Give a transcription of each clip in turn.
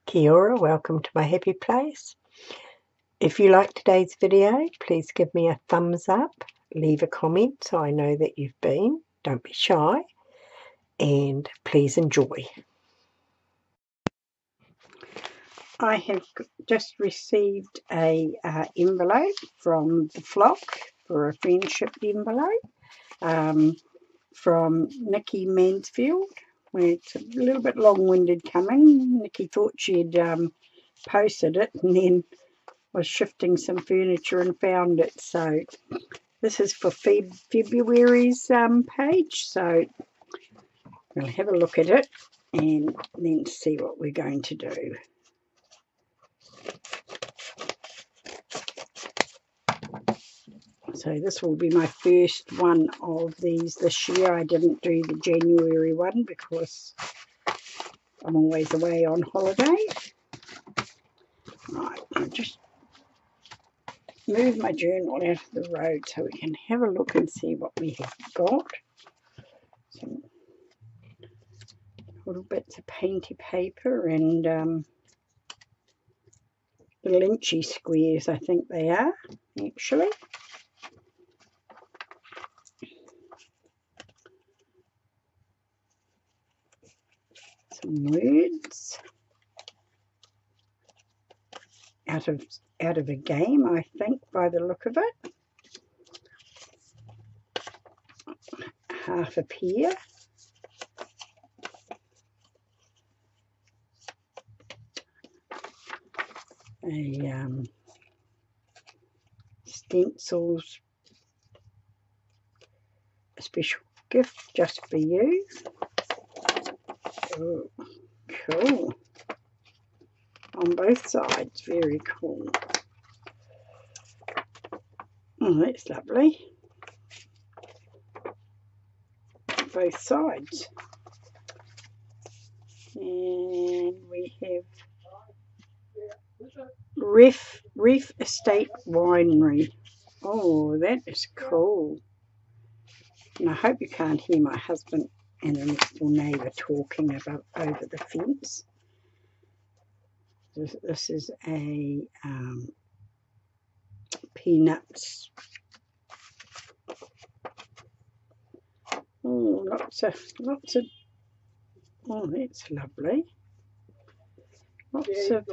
Kia ora, welcome to my happy place. If you like today's video, please give me a thumbs up, leave a comment so I know that you've been. Don't be shy, and please enjoy. I have just received a envelope from the flock for a friendship envelope from Nikki Mansfield. It's a little bit long-winded coming. Nikki thought she'd posted it and then was shifting some furniture and found it. So this is for February's page. So we'll have a look at it and then see what we're going to do. So this will be my first one of these this year. I didn't do the January one because I'm always away on holiday. Right, I'll just move my journal out of the road so we can have a look and see what we have got. Some little bits of painty paper and little inchy squares, I think they are, actually. Some words out of a game, I think, by the look of it. Half a pair. A stencils, a special gift just for you. Oh, cool. On both sides, very cool. Oh, that's lovely. Both sides. And we have Reef Estate Winery. Oh, that is cool. And I hope you can't hear my husband and the next door neighbour talking about over the fence. This is a peanuts. Oh, lots of. Oh, that's lovely. Lots of.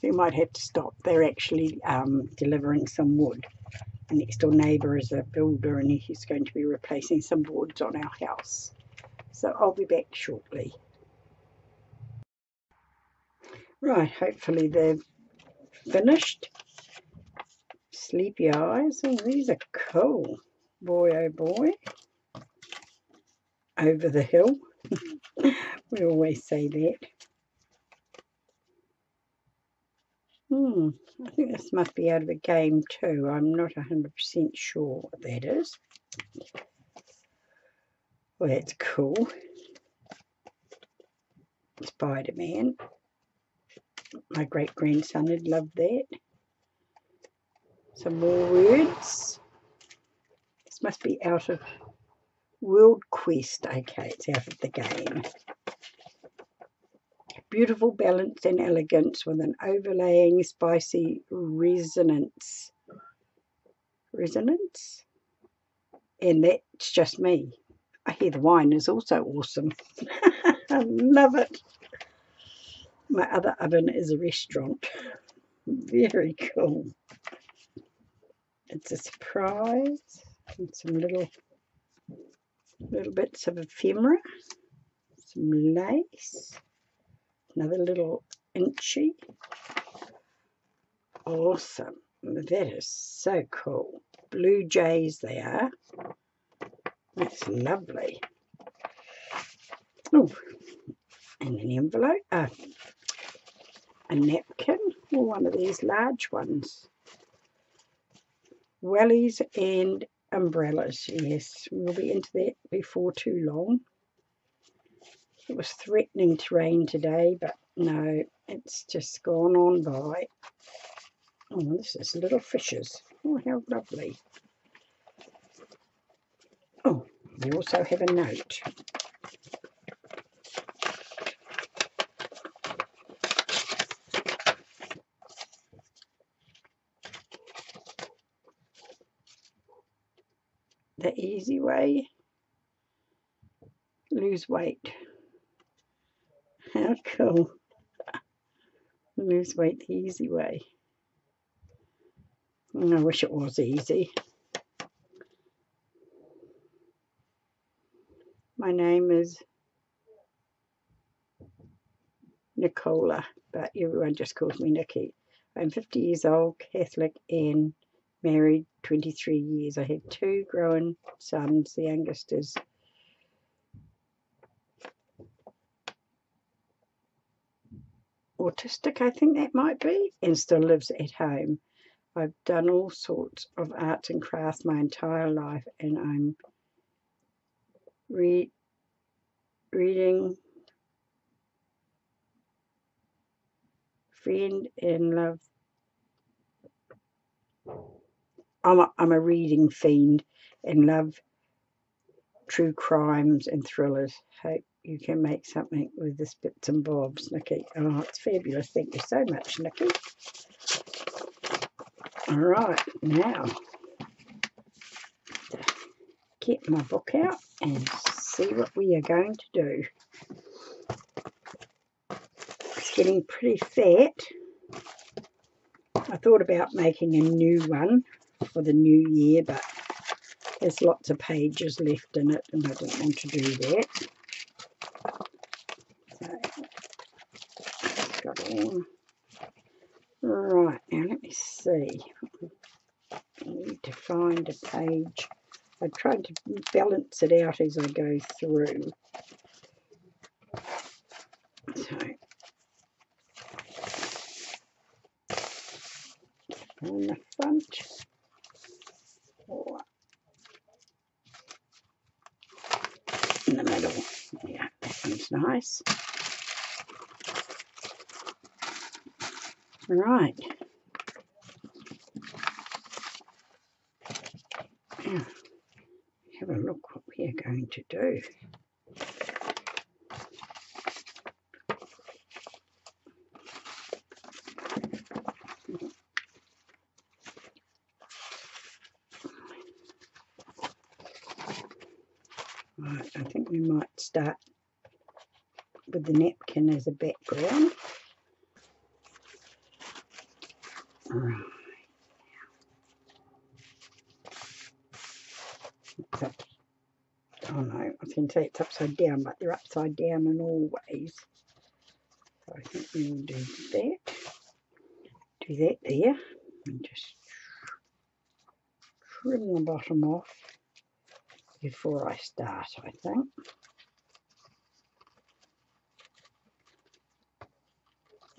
You might have to stop. They're actually delivering some wood. The next door neighbour is a builder and he's going to be replacing some boards on our house. So I'll be back shortly. Right, hopefully they've finished. Sleepy eyes. Oh, these are cool. Boy, oh boy. Over the hill. We always say that. I think this must be out of a game too. I'm not 100% sure what that is. Well, that's cool. Spider-Man. My great-grandson would love that. Some more words. This must be out of World Quest. Okay, it's out of the game. Beautiful balance and elegance with an overlaying spicy resonance. Resonance? And that's just me. I hear the wine is also awesome. I love it. My other oven is a restaurant. Very cool. It's a surprise. And some little bits of ephemera. Some lace. Another little inchy. Awesome. That is so cool. Blue jays they are. That's lovely. Oh, and an envelope. A napkin. Or one of these large ones. Wellies and umbrellas. Yes, we'll be into that before too long. It was threatening to rain today, but no, it's just gone on by. Oh, this is little fishes. Oh, how lovely. Oh, we also have a note. the easy way. Lose weight. How cool. Lose weight the easy way. I wish it was easy. My name is Nicola, but everyone just calls me Nikki. I'm 50 years old, Catholic, and married 23 years. I have 2 grown sons. The youngest is autistic, I think that might be, and still lives at home. I've done all sorts of arts and crafts my entire life, and I'm reading Friend and Love. I'm a reading fiend and love true crimes and thrillers. Hope you can make something with this bits and bobs, Nikki. Oh, it's fabulous. Thank you so much, Nikki. All right, now get my book out and see what we are going to do. It's getting pretty fat. I thought about making a new one for the new year, but there's lots of pages left in it and I didn't want to do that. So, got all. Right, now let me see. I need to find a page. I tried to balance it out as I go through. So, on the front, or in the middle. Yeah, that one's nice. Right. Now, have a look what we are going to do. Right, I think we might start with the napkin as a background. Right. Oh no, I was going to say it's upside down, but they're upside down in all ways. So I think we will do that. Do that there. And just trim the bottom off before I start, I think.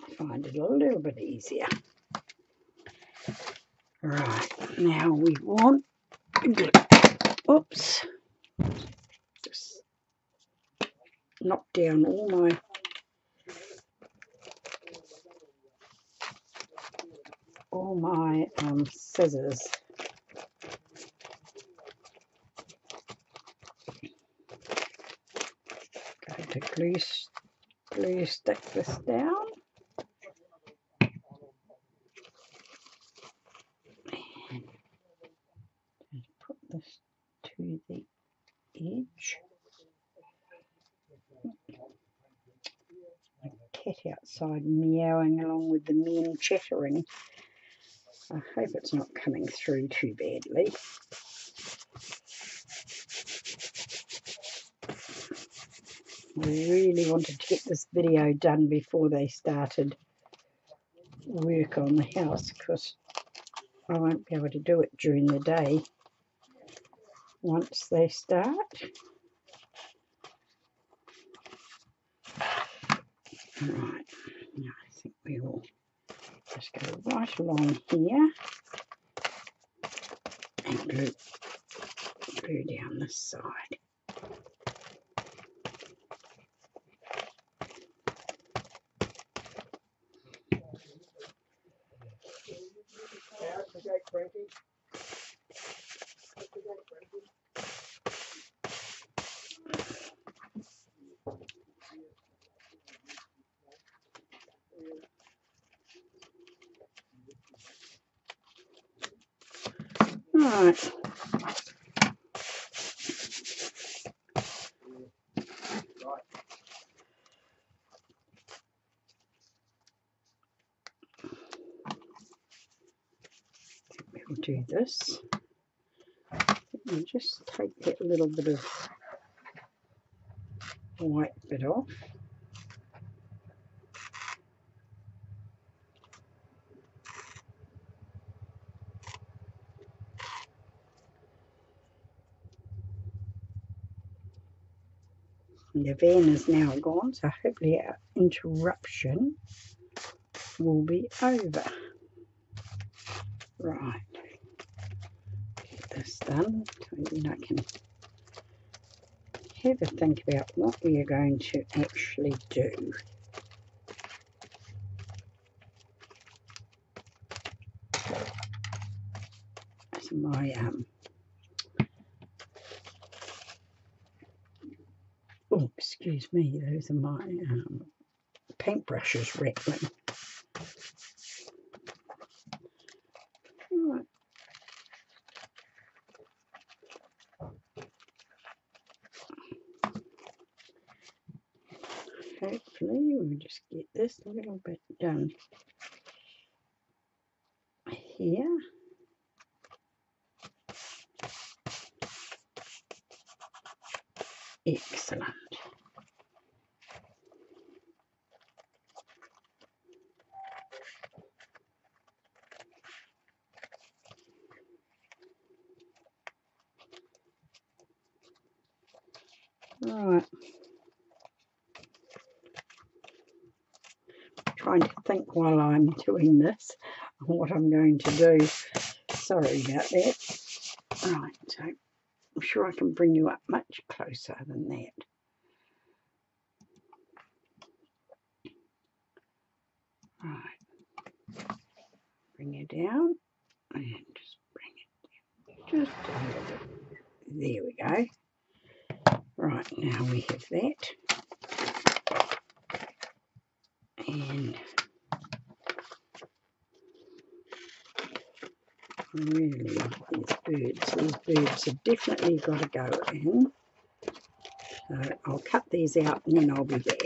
I find it a little bit easier. Right, now we want glue. Oops. Just knock down all my scissors. Going to glue stick this down. And put this to the edge. A cat outside meowing along with the men chattering. I hope it's not coming through too badly. I really wanted to get this video done before they started work on the house because I won't be able to do it during the day once they start. Right, now I think we will just go right along here and glue down this side. Right, do this. And just take that little bit of white bit off. And the van is now gone, so hopefully our interruption will be over. Right, get this done so then I can have a think about what we are going to actually do. So my oh, excuse me, those are my paintbrushes rattling. Right. Hopefully we'll just get this a little bit done here. Excellent. Right. Trying to think while I'm doing this on what I'm going to do. Sorry about that. Right, so I'm sure I can bring you up much closer than that. Right. Bring it down and just bring it down. Just a little bit. There we go. Right, now we have that. And I really like these birds. These birds have definitely got to go in. So I'll cut these out and then I'll be back.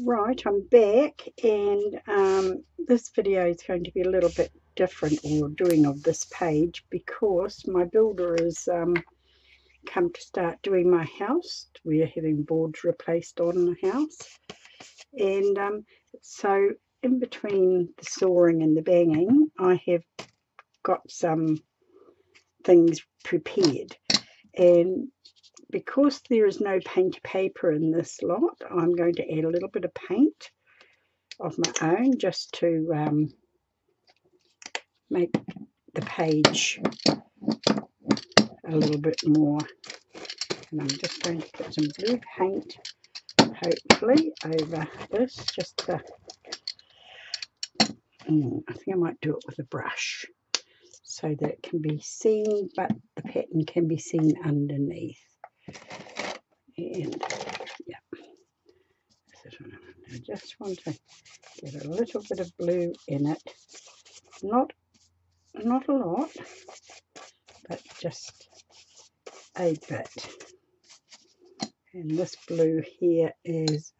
Right, I'm back, and this video is going to be a little bit different, or doing of this page, because my builder has come to start doing my house. We are having boards replaced on the house, and so in between the sawing and the banging, I have got some things prepared, and because there is no paint paper in this lot, I'm going to add a little bit of paint of my own just to make the page a little bit more. And I'm just going to put some blue paint, hopefully, over this, just to, I think I might do it with a brush so that it can be seen, but the pattern can be seen underneath. And yeah, I just want to get a little bit of blue in it, not a lot, but just a bit. And this blue here is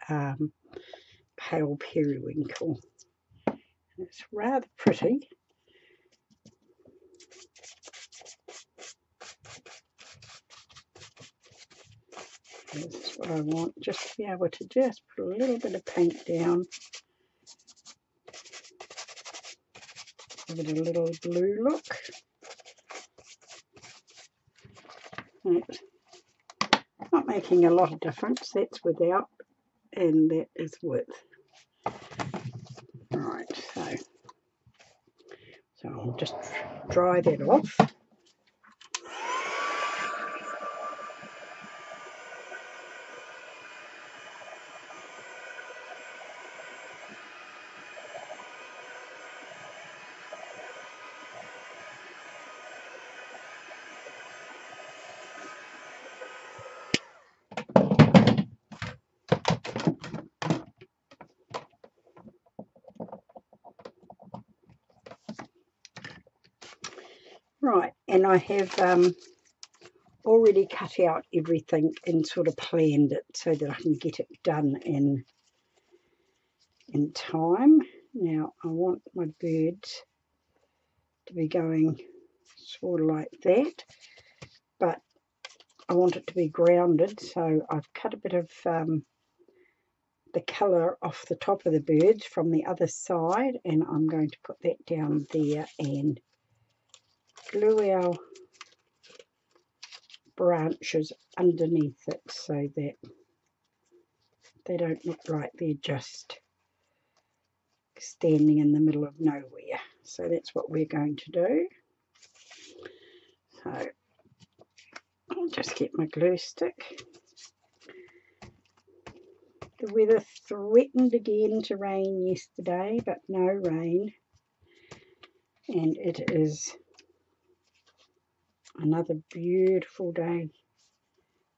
pale periwinkle. It's rather pretty. This is what I want, just to be able to just put a little bit of paint down. Give it a little blue look. It's not making a lot of difference. That's without and that is with. Right, so I'll just dry that off. Right, and I have already cut out everything and sort of planned it so that I can get it done in time. Now I want my birds to be going sort of like that, but I want it to be grounded, so I've cut a bit of the colour off the top of the birds from the other side, and I'm going to put that down there and glue our branches underneath it so that they don't look like they're just standing in the middle of nowhere. So that's what we're going to do. So I'll just get my glue stick. The weather threatened again to rain yesterday, but no rain, and it is another beautiful day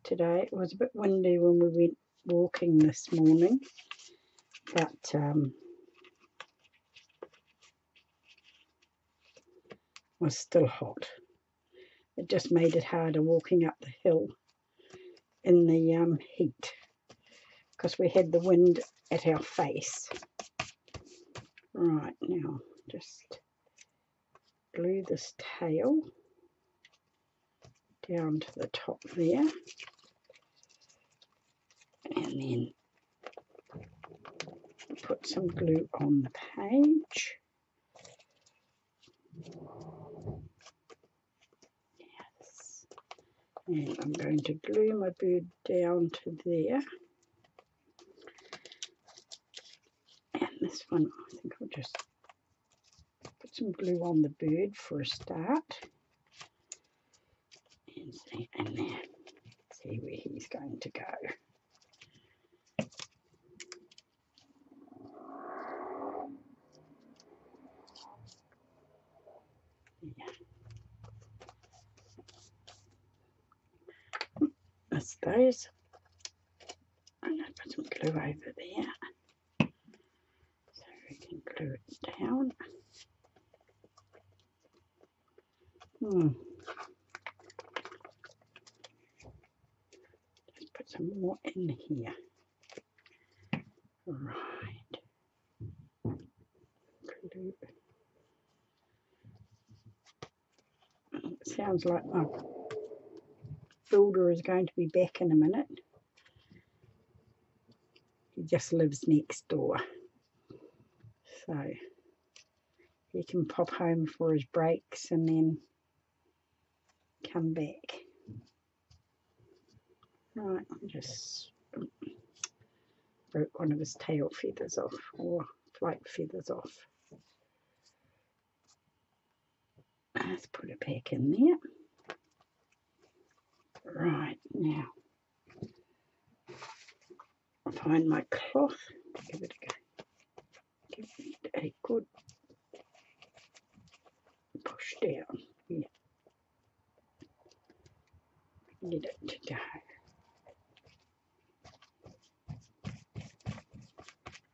today. It was a bit windy when we went walking this morning, but was still hot. It just made it harder walking up the hill in the heat, because we had the wind at our face. Right, now just glue this tail down to the top there, and then put some glue on the page. Yes. And I'm going to glue my bird down to there. And this one, I think I'll just put some glue on the bird for a start. And see, and there. See where he's going to go. Yeah. That's those. I'm going to put some glue over there so we can glue it down. Just put some more in here. Right. Glue. It sounds like my builder is going to be back in a minute. He just lives next door, so he can pop home for his breaks and then come back. Right, I just broke one of his tail feathers off, or flight feathers off. Let's put it back in there. Right, now find my cloth, give it a go. Give it a good push down. Yeah. Get it to go.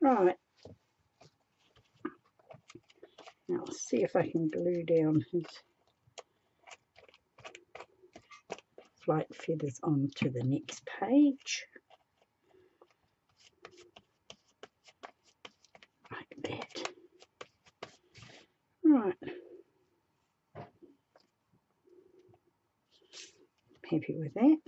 Right. Now I'll see if I can glue down his flight feathers onto the next page. Like that. Right. Happy with that.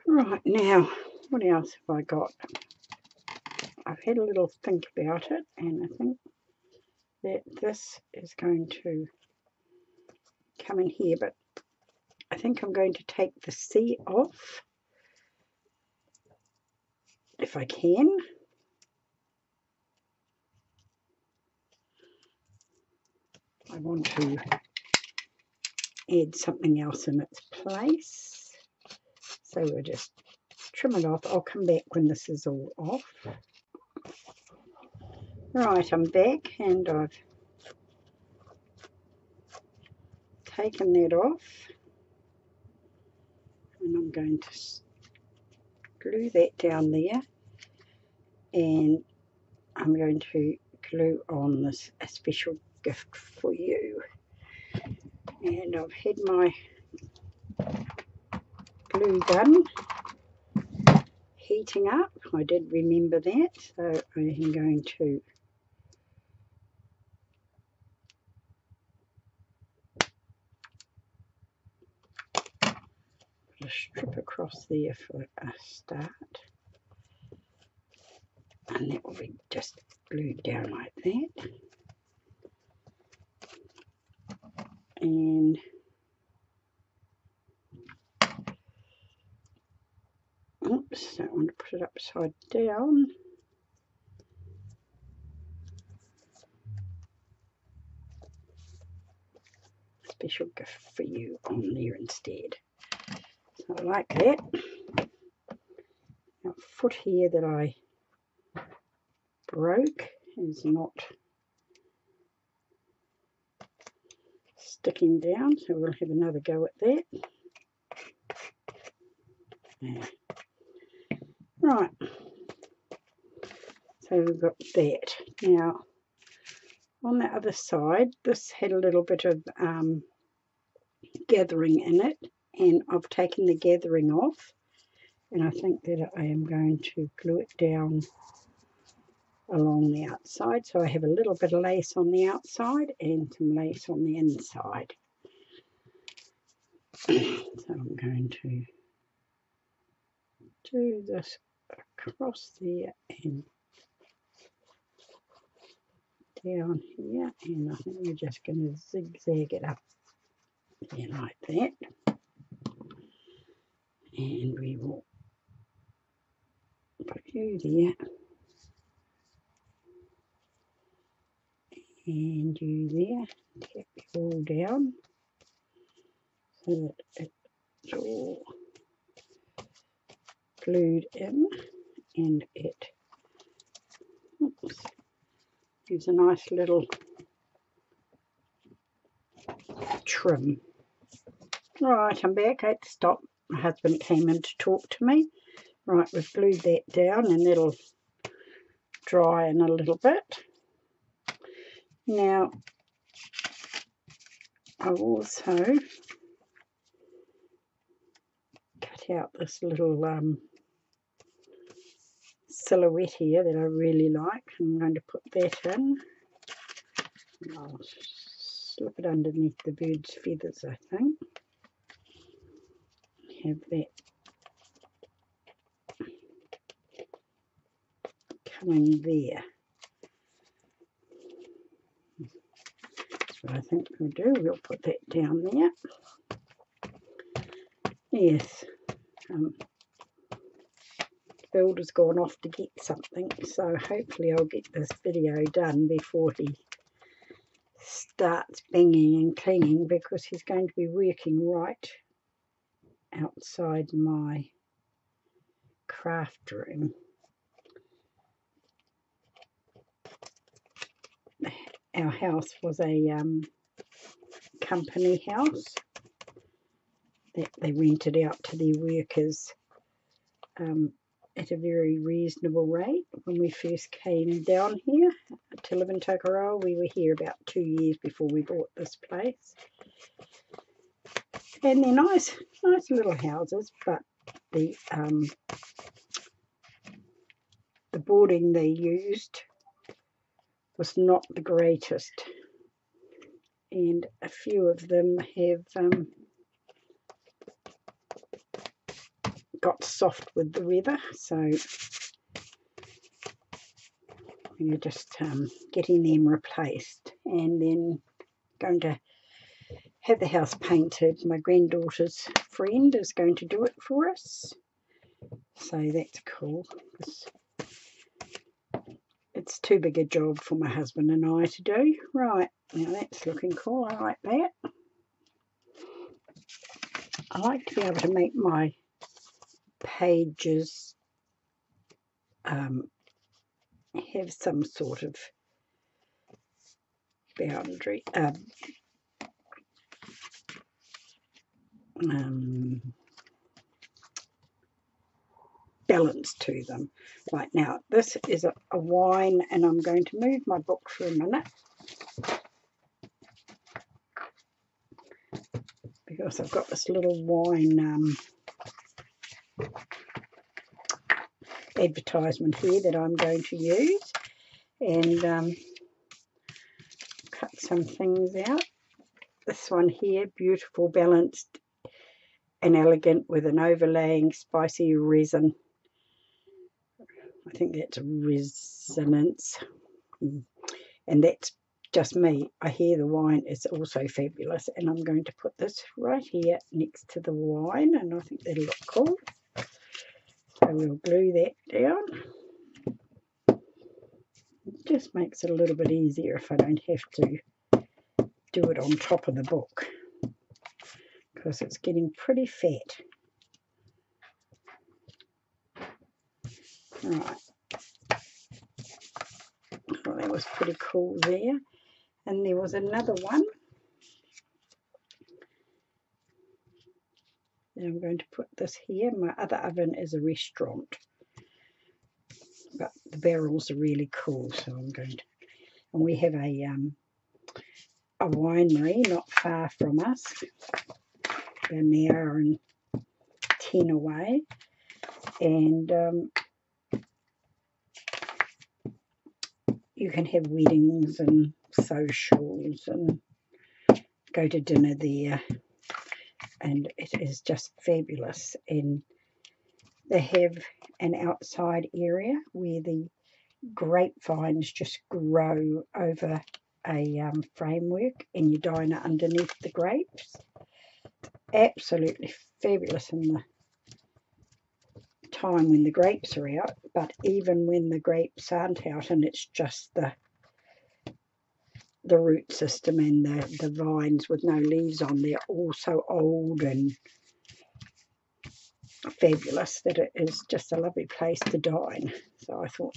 Right, now, what else have I got? I've had a little think about it, and I think that this is going to come in here, but I think I'm going to take the C off, if I can. I want to add something else in its place, so we'll just trim it off. I'll come back when this is all off. Right, I'm back, and I've taken that off, and I'm going to glue that down there, and I'm going to glue on this A Special Gift for You. And I've had my glue gun heating up. I did remember that, so I am going to put a strip across there for a start, and that will be just glued down like that. And oops, don't want to put it upside down. Special gift for you on there instead. So I like that. Now, foot here that I broke is not sticking down, so we'll have another go at that. Yeah. Right, so we've got that. Now, on the other side, this had a little bit of gathering in it, and I've taken the gathering off, and I think that I am going to glue it down along the outside. So I have a little bit of lace on the outside and some lace on the inside. So I'm going to do this across there and down here, and I think we're just going to zigzag it up there like that, and we will put you there and you there, tap it all down so that it's all glued in, and it gives a nice little trim. Right, I'm back. I had to stop. My husband came in to talk to me. Right, we've glued that down, and that'll dry in a little bit. Now, I've also cut out this little silhouette here that I really like. I'm going to put that in. I'll slip it underneath the bird's feathers, I think. Have that coming there. That's what I think we'll do. We'll put that down there. Yes. Builder's gone off to get something, so hopefully I'll get this video done before he starts banging and clanging, because he's going to be working right outside my craft room. Our house was a company house that they rented out to their workers at a very reasonable rate. When we first came down here to live in Tokoroa, we were here about 2 years before we bought this place. And they're nice little houses, but the boarding they used was not the greatest, and a few of them have got soft with the weather, so we're just getting them replaced, and then going to have the house painted. My granddaughter's friend is going to do it for us, so that's cool. It's too big a job for my husband and I to do. Right, now that's looking cool. I like that. I like to be able to make my pages have some sort of boundary, balance to them. Right, now this is a wine, and I'm going to move my book for a minute because I've got this little wine advertisement here that I'm going to use, and cut some things out. This one here, beautiful, balanced and elegant with an overlaying spicy resin. I think that's a resonance, and that's just me. I hear the wine is also fabulous, and I'm going to put this right here next to the wine, and I think that'll look cool. So we'll glue that down. It just makes it a little bit easier if I don't have to do it on top of the book, because it's getting pretty fat. Right. Well, that was pretty cool there. And there was another one. And I'm going to put this here. My other oven is a restaurant, but the barrels are really cool, so I'm going to. And we have a winery not far from us, about an hour and 10 away, and you can have weddings and socials and go to dinner there, and it is just fabulous. And they have an outside area where the grapevines just grow over a framework, and you dine underneath the grapes. Absolutely fabulous in the time when the grapes are out, but even when the grapes aren't out and it's just the root system and the vines with no leaves on, they're all so old and fabulous that it is just a lovely place to dine. So I thought,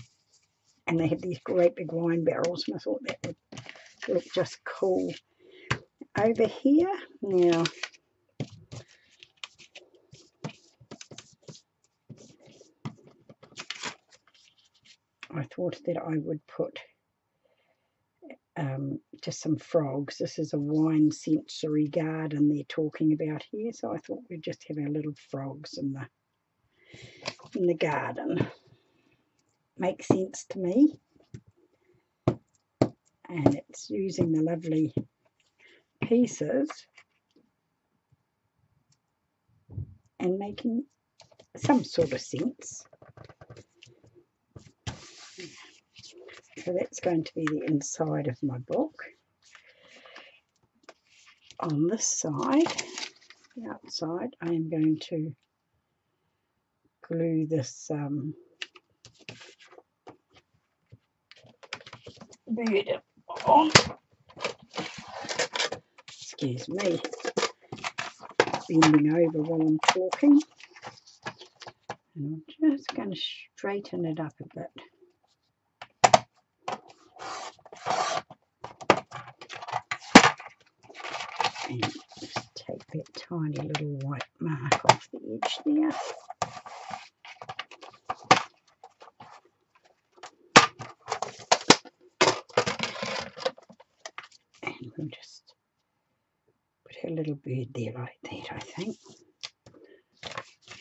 and they have these great big wine barrels, and I thought that would look just cool. Over here now, I thought that I would put just some frogs. This is a wine sensory garden they're talking about here, so I thought we'd just have our little frogs in the garden. Makes sense to me, and it's using the lovely pieces and making some sort of sense. So that's going to be the inside of my book. On this side, the outside, I am going to glue this bird on. Excuse me, bending over while I'm talking. And I'm just going to straighten it up a bit. And just take that tiny little white mark off the edge there. And we'll just put a little bird there like that, I think.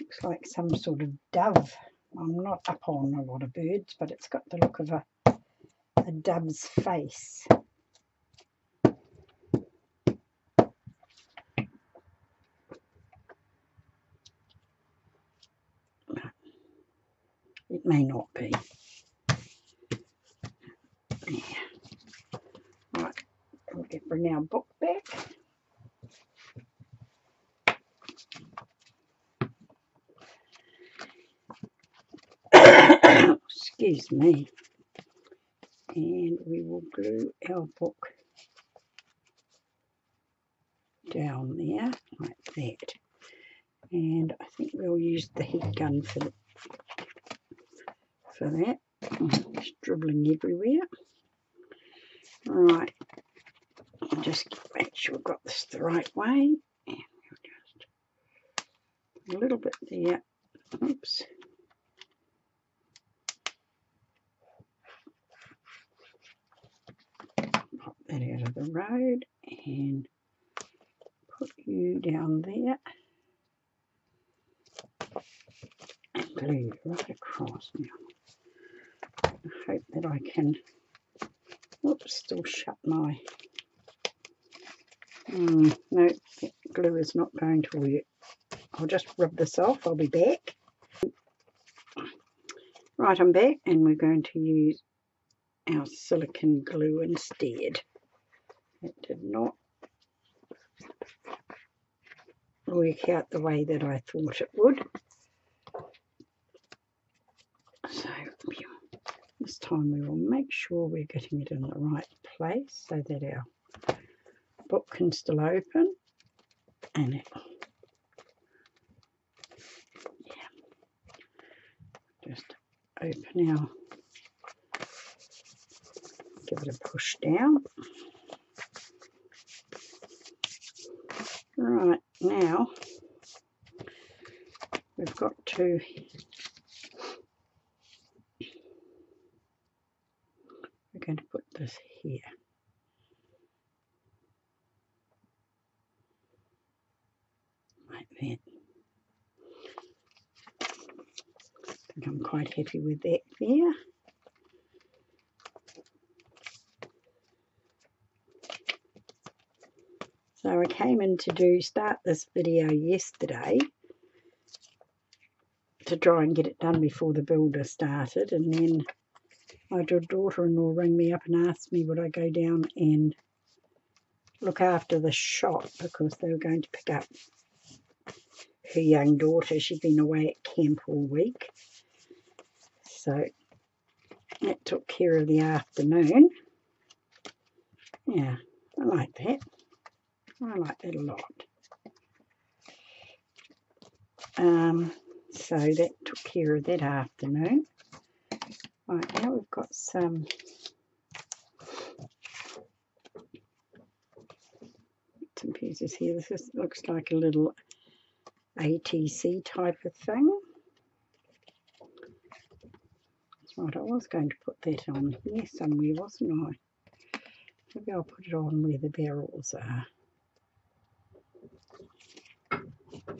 Looks like some sort of dove. I'm not up on a lot of birds, but it's got the look of a dove's face. It may not be. Yeah. Right, we'll bring our book back. Excuse me. And we will glue our book down there like that. And I think we'll use the heat gun for that. It's dribbling everywhere. Right, I'll just make sure I've got this the right way. And we'll just a little bit there. Oops. Pop that out of the road and put you down there. and glue right across now. I hope that I can, oops, still shut my, no, glue is not going to work. I'll just rub this off, I'll be back. Right, I'm back, and we're going to use our silicone glue instead. It did not work out the way that I thought it would. So this time we will make sure we're getting it in the right place so that our book can still open, and it, just open our, give it a push down. Right, now we've got to, we're going to put this here. Like that. I think I'm quite happy with that there. So I came in to start this video yesterday to try and get it done before the builder started, and then my daughter-in-law rang me up and asked me would I go down and look after the shop because they were going to pick up her young daughter. She'd been away at camp all week, so that took care of the afternoon. Yeah, I like that. I like that a lot. So that took care of that afternoon. Right, now we've got some pieces here. This looks like a little ATC type of thing. That's right, I was going to put that on here somewhere, wasn't I? Maybe I'll put it on where the barrels are.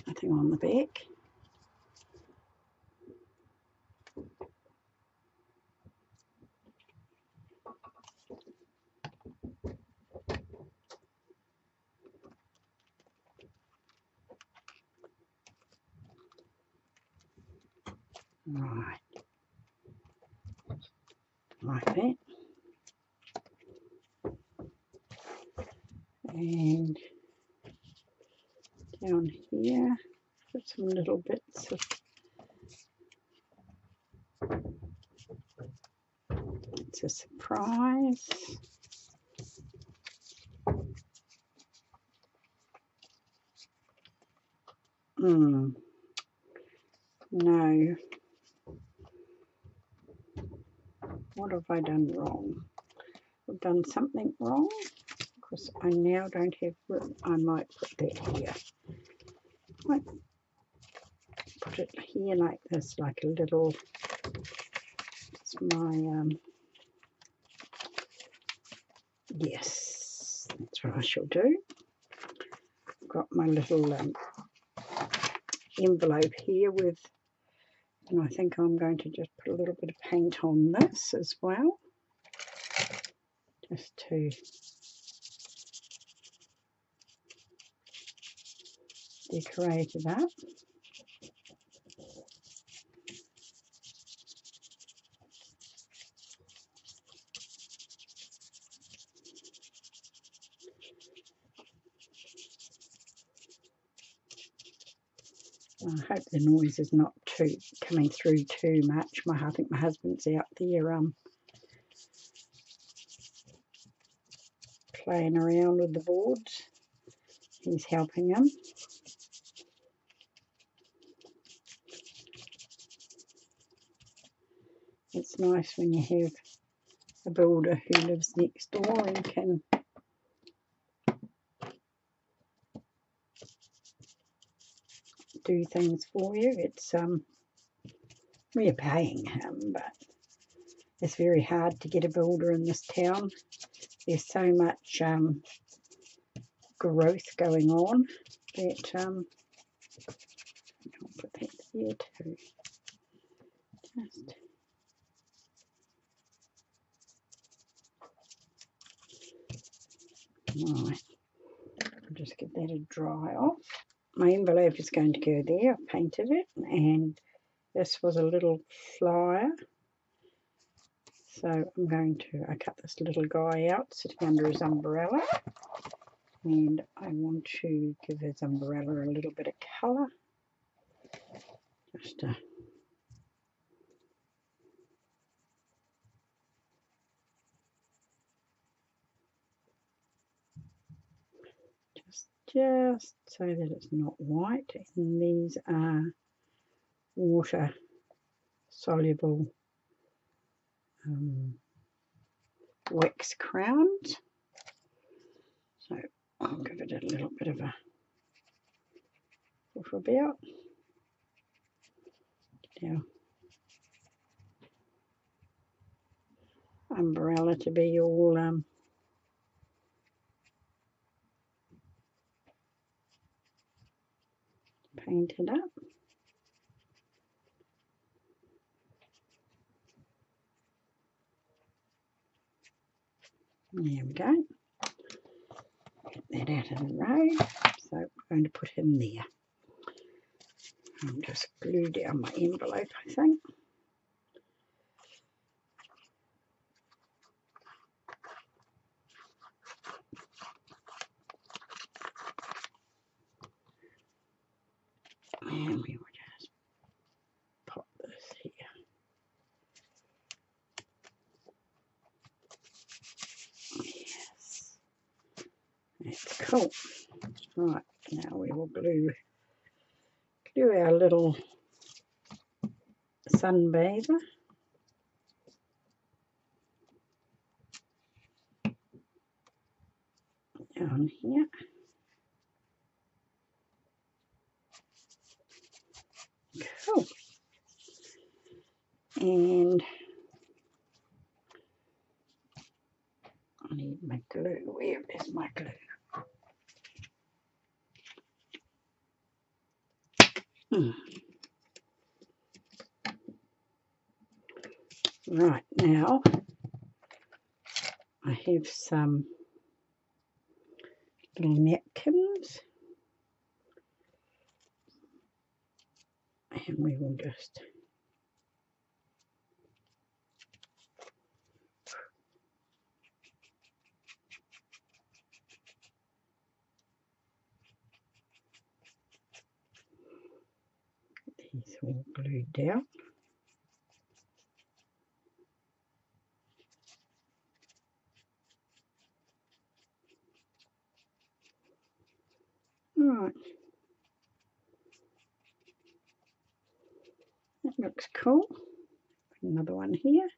Nothing on the back. Right, like that. And down here, put some little bits of, it's a surprise. No. What have I done wrong? I've done something wrong because I now don't have room. I might put that here. Might put it here like this, like a little, it's my, yes, that's what I shall do. I've got my little envelope here with, and I think I'm going to just put a little bit of paint on this as well, just to decorate it up. I hope the noise is not coming through too much. I think my husband's out there playing around with the boards. He's helping him. It's nice when you have a builder who lives next door and can do things for you. It's we're paying him, but it's very hard to get a builder in this town. There's so much growth going on that I'll put that there too. Right, I'll just get that to dry off. My envelope is going to go there. I painted it, and this was a little flyer. So I cut this little guy out sitting under his umbrella, and I want to give his umbrella a little bit of colour. Just so that it's not white. And these are water soluble wax crowns. So I'll give it a little bit of a puff about. Now, umbrella to be all painted up. There we go. Get that out of the road. So I'm going to put him there. I'll just glue down my envelope, I think. And we will just pop this here. Yes, that's cool. Right, now we will glue our little sunbather. Down here. Cool. And I need my glue. Where is my glue? Right, now I have some little napkins, and we will just these all glued down. Right, that looks cool. Another one here.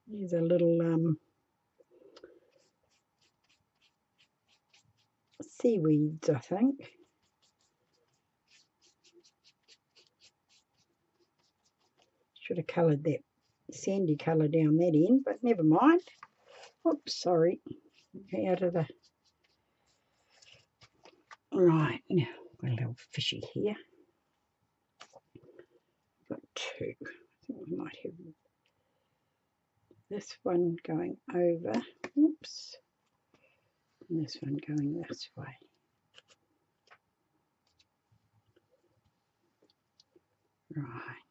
These are little seaweeds, I think. Should have coloured that sandy colour down that end, but never mind. Oops, sorry. Out of the... Right, now got a little fishy here. Got two. I think we might have this one going over. Oops. And this one going this way. Right.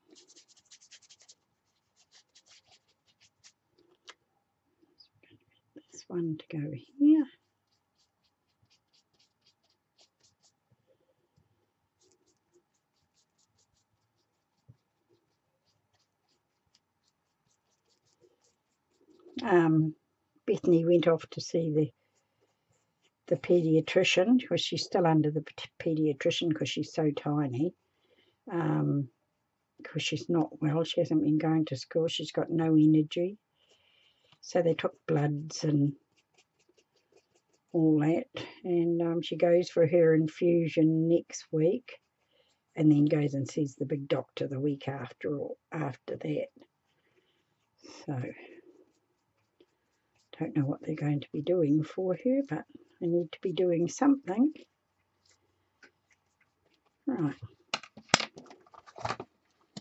This one to go here. Bethany went off to see the paediatrician, because she's still under the paediatrician because she's so tiny. Because she's not well, she hasn't been going to school, she's got no energy. So they took bloods and all that, and she goes for her infusion next week, and then goes and sees the big doctor the week after that. So don't know what they're going to be doing for her, but I need to be doing something. Right,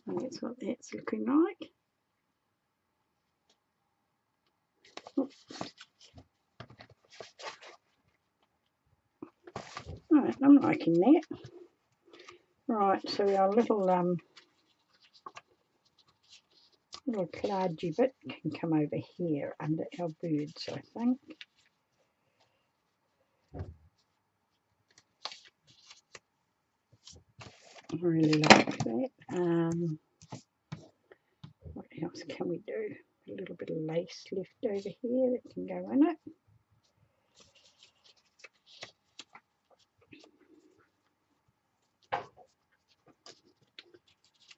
and that's what that's looking like. Right, I'm liking that. Right, so our little clargy bit can come over here under our birds, I think. I really like that. What else can we do? A little bit of lace left over here that can go in it.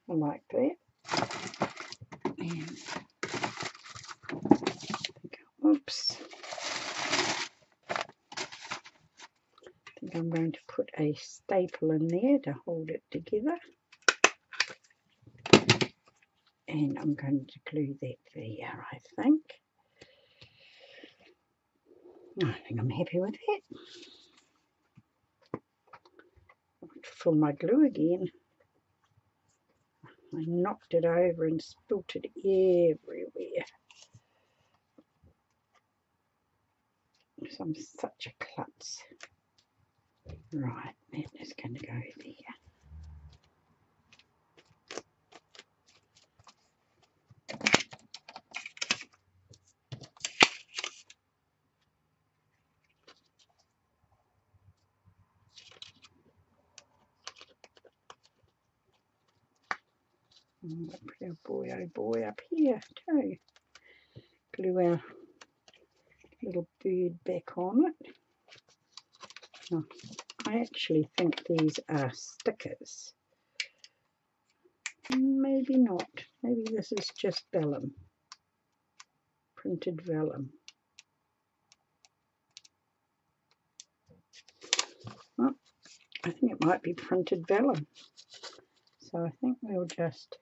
I like that. And oops. I think I'm going to put a staple in there to hold it together. And I'm going to glue that there, I think. I think I'm happy with that. I'll fill my glue again. I knocked it over and spilt it everywhere. So I'm such a klutz. Right, that is going to go there. And we'll put our boy, oh boy, up here too. Glue our little bird back on it. Oh, I actually think these are stickers. Maybe not. Maybe this is just vellum. Printed vellum. Oh, I think it might be printed vellum. So I think we'll just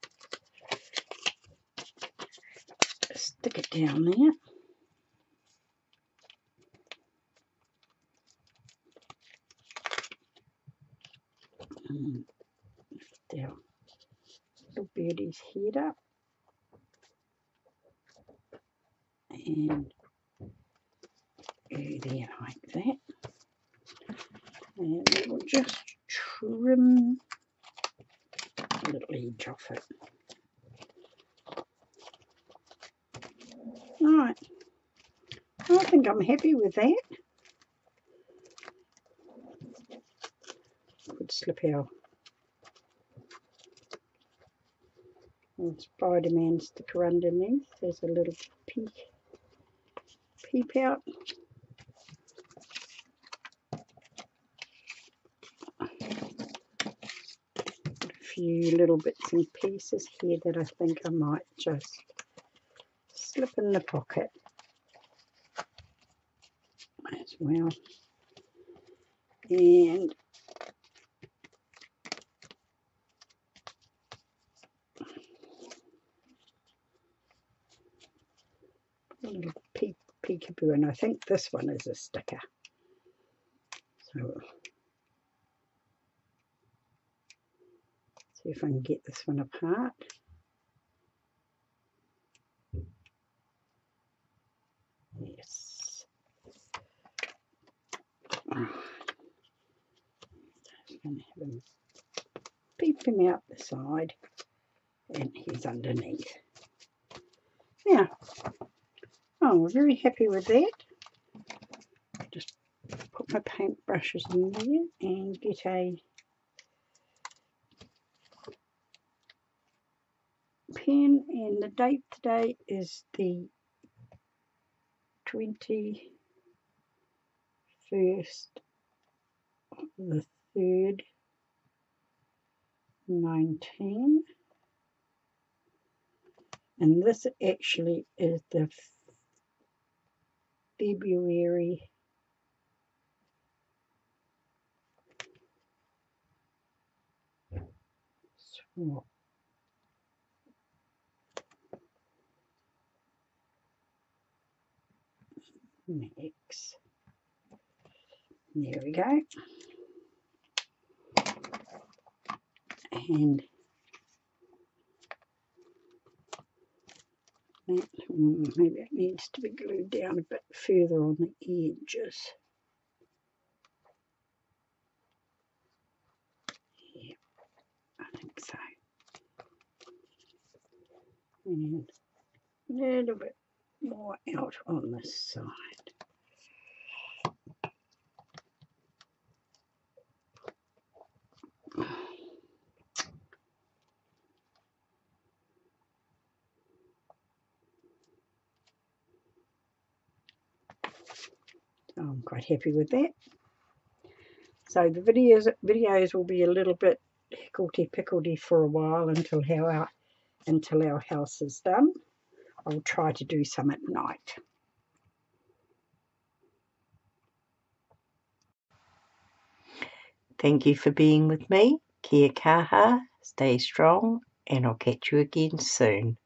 stick it down there. And lift our little birdie's head up. And there like that. And we'll just trim a little edge off it. Right, I think I'm happy with that. Could slip our Spider-Man sticker underneath. There's a little peep out. A few little bits and pieces here that I think I might just slip in the pocket as well. And a little peekaboo, and I think this one is a sticker. So see if I can get this one apart. Yes. Just going to have him peep him out the side, and he's underneath. Now, oh, we're very happy with that. Just put my paintbrushes in there and get a pen, and the date today is the 21st of the 3rd, 19, and this actually is the February swap. Mix. There we go. and that, maybe it needs to be glued down a bit further on the edges. Yeah, I think so. And a little bit more out on this side. So I'm quite happy with that. So the videos will be a little bit hickledy-pickledy for a while until our house is done. I'll try to do some at night. Thank you for being with me. Kia kaha, stay strong, and I'll catch you again soon.